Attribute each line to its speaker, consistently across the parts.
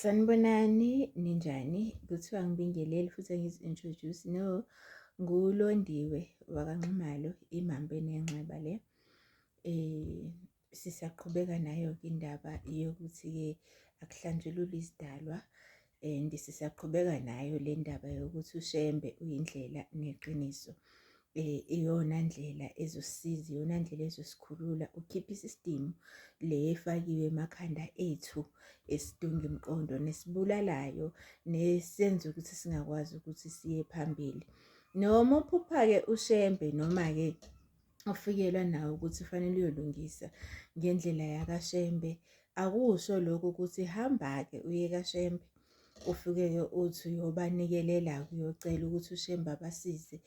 Speaker 1: Sanibonani, ninjani? Kuthiwa ngibingelele futhi ngizi-introduce. No, nguLondiwe wakwaNxumalo, imambe nenxeba le. Sisaqhubeka nayo-ke indaba yokuthi-ke akuhlanjululwe isidalwa, and sisaqhubeka nayo le ndaba yokuthi uShembe uyindlela neqiniso. Iyona ndlela ezosisiza, iyona ndlela ezosikhulula, ukhipha i-system le efakiwe emakhanda ethu esidunga imiqondo nesibulalayo nesenza ukuthi singakwazi ukuthi siye phambili. Noma uphupha-ke uShembe noma-ke ufikelwa nawo ukuthi kufanele uyolungisa ngendlela yakaShembe, akusho lokho ukuthi hamba-ke uye kaShembe ufike-ke uthi uyobanikelela-ke uyocela ukuthi uShembe abasize.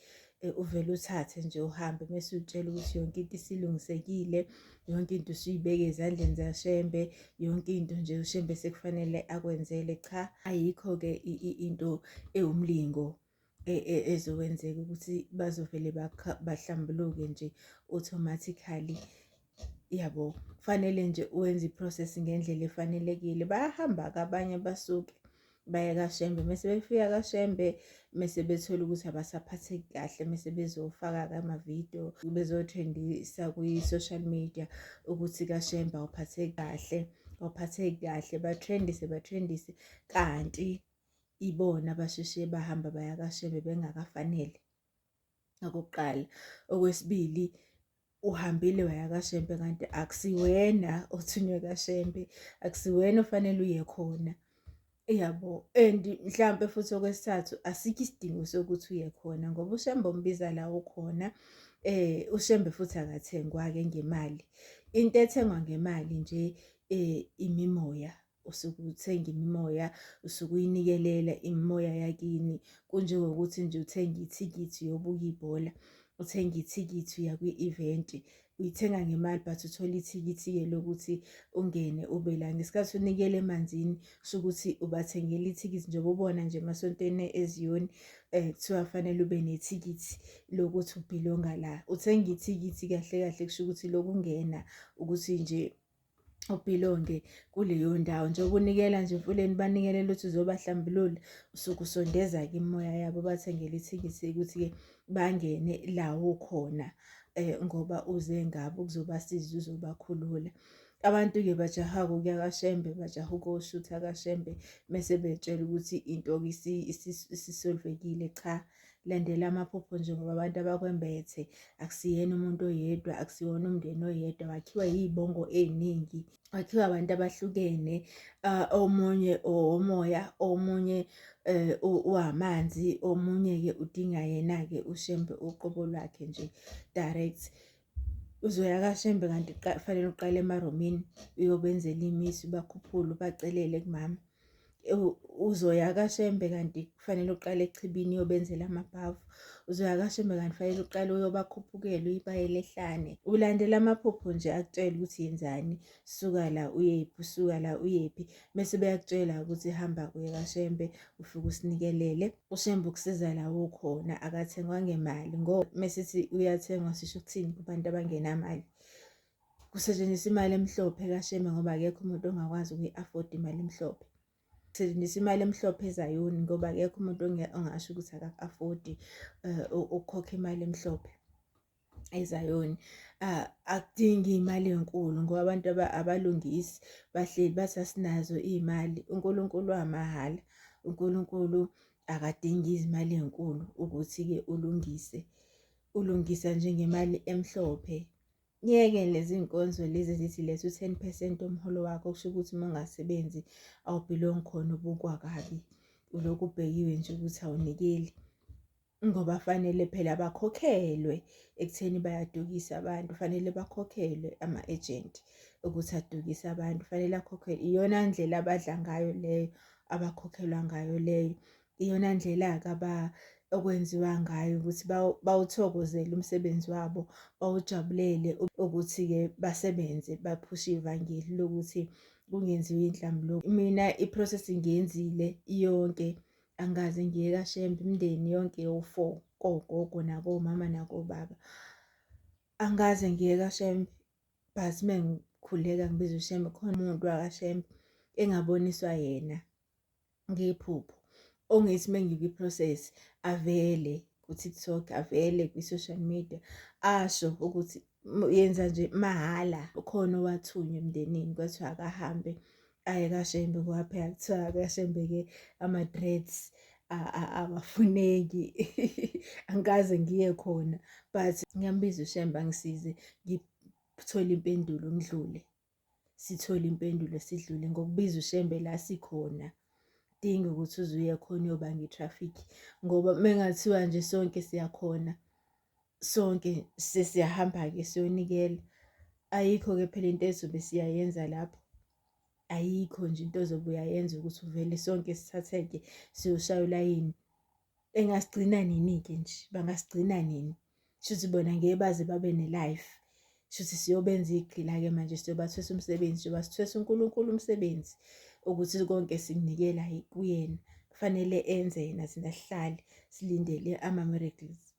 Speaker 1: Uvele uthathe nje uhambe mese utshela ukuthi yonke into isilungisekile, yonke into usuyibeke ezandleni zaShembe, yonke into nje uShembe sekufanele akwenzele. Cha, ayikho-ke into ewumlingo ezokwenzeka ukuthi bazovele bahlambuluke nje automatically. Yabo, kufanele nje uwenze i-process ngendlela efanelekile. Bayahamba-ke abanye basuke baye kaShembe, mese befika kaShembe mese bethola ukuthi abasaphatheki kahle, mese bezofaka-ke amavidiyo bezothrendisa kwi-social media ukuthi kaShembe awuphatheki kahle, bathrendise kanti ibona basheshe bahamba baya kaShembe bengakafanele, okokuqala. Okwesibili, uhambile waya kaShembe kanti akusiwena othunywe kaShembe, akusiwena ofanele uye khona. Yabo, and mhlampe futhi okwesithathu, asikho isidingo sokuthi uye khona ngoba uShembe ombiza la ukhona. uShembe futhi akathengwa-ke ngemali. Into ethengwa ngemali nje imimoya. Usuke uthenga imimoya, usuke uyinikelela imimoya yakini. Kunjengokuthi nje uthenga ithikithi yobuka ibhola, uthenga ithikithi uya kwi-event, uyithenga ngemali but uthola ithikithi-ke lokuthi ungene ube la. Ngesikhathi unikela emanzini kusho ukuthi ubathengela ithikithi njengoba ubona nje emasontweni eZion kuthiwa fanele ube nethikithi lokuthi ubhilonga la. Uthenga ithikithi kahle kahle kusho ukuthi lokungena ukuthi nje ubhilonge kuleyo ndawo. Njengoba unikela nje emfuleni banikelela ukuthi uzobahlambulula, usuke usondeza-ke imimoya yabo bathengele ithikithi ukuthi-ke bangene la ukhona ngoba uze ngabo ukuzobasiza, uzobakhulula. Abantu-ke bajaha-ke ukuya kaShembe, bajaha ukuyoshutha kaShembe mese betshela ukuthi into-ke isisolvekile. Cha, landela amaphupho njengoba abantu abakwembethe. Akusiyena umuntu oyedwa, akusiwona umndeni oyedwa, wakhiwa yizibongo ey'ningi, wakhiwa abantu abahlukene. Omunye owomoya, omunye uwamanzi, omunye-ke udinga yena-ke uShembe uqobo lwakhe nje direct. Uzoya kaShembe kanti kufanele uqale emaromini uyobenzela imithi, ubakhuphule ubacelele kumama. Uzoya kaShembe kanti kufanele uqale echibini uyobenzela amabhavu. Uzoya kaShembe kanti kufanele uqale uyobakhuphukela uyibayele ehlane. Ulandela amaphupho nje akutshela ukuthi yenzani, suka la uyephi, usuka la uyephi. Mese beyakutshela ukuthi hamba kuye kaShembe ufike usinikelele. uShembe ukusiza la ukhona, akathengwa ngemali ngoba mesithi uyathengwa sisho ukuthini kubantu abangenamali. Kusetshenziswa imali emhlophe kaShembe ngoba akekho umuntu ongakwazi ukuyi-afford imali emhlophe. Kusetshenziswa imali emhlophe eZion ngoba akekho umuntu ongasho ukuthi akaka-afford ukukhokha imali emhlophe eZion. Akudingi imali enkulu ngoba abantu abalungisi bahleli bathi asinazo iy'mali. uNkulunkulu wamahhala, uNkulunkulu akadingi izimali ezinkulu ukuthi-ke ulungisa nje ngemali emhlophe. Ngeke lezi nkonzo lezi zithi letha u-10% omholo wakho, kusho ukuthi uma ungasebenzi awubhilongi khona, ubukwa kabi, ulokhu ubhekiwe nje ukuthi awunikeli. Ngoba fanele phela bakhokhelwe ekutheni bayadukisa abantu, fanele bakhokhelwe ama-agent ukuthi adukise abantu, fanele akhokhelwe. Iyona ndlela abadla ngayo leyo, abakhokhelwa ngayo leyo. Iyona ndlela-ke okwenziwa ngayo ukuthi bawuthokozele umsebenzi wabo, bawujabulele ukuthi-ke basebenze baphushe ivangeli lokuthi kungenziwa iy'nhlambuluko. Mina i-process ngiyenzile yonke, angikaze ngiye kaShembe. Imindeni yonke ewu-4, kogogo nakomama nakobaba, angikaze ngiye kaShembe. But uma ngikhuleka ngibiza uShembe, khona umuntu wakaShembe engaboniswa yena ngephupho, ongithi mengikwi-process avele ku-TikTok, avele kwi-social media asho ukuthi yenza nje mahhala. Ukhona owathunywa emndenini kwathiwa akahambe aye kaShembe kwaphela, kuthiwa kaShembe-ke ama-dreads awafuneki. Angikaze ngiye khona but ngiyambiza uShembe angisize ngithole impendulo ngidlule. Sithole impendulo sidlule ngokubiza uShembe la sikhona. Kudingi ukuthi uze uye khona uyobanga i-traffic ngoba mengathiwa nje sonke siyakhona, sonke sesiyahamba-ke siyonikela, ayikho-ke phela into ezobe siyayenza lapho. Ayikho nje into ozobe uyayenza ukuthi uvele sonke sithathe-ke siyoshaya ulayini. Engasigcina nini-ke nje, bangasigcina nini? Shuthi bona ngeke baze babe ne-life. Shuthi siyobenza igqila-ke manje, siyobathwesa umsebenzi, siyobasithwesa uNkulunkulu umsebenzi ukuthi konke sikunikela kuyena. Kufanele enze yena, thina sihlale silindele ama-miracles.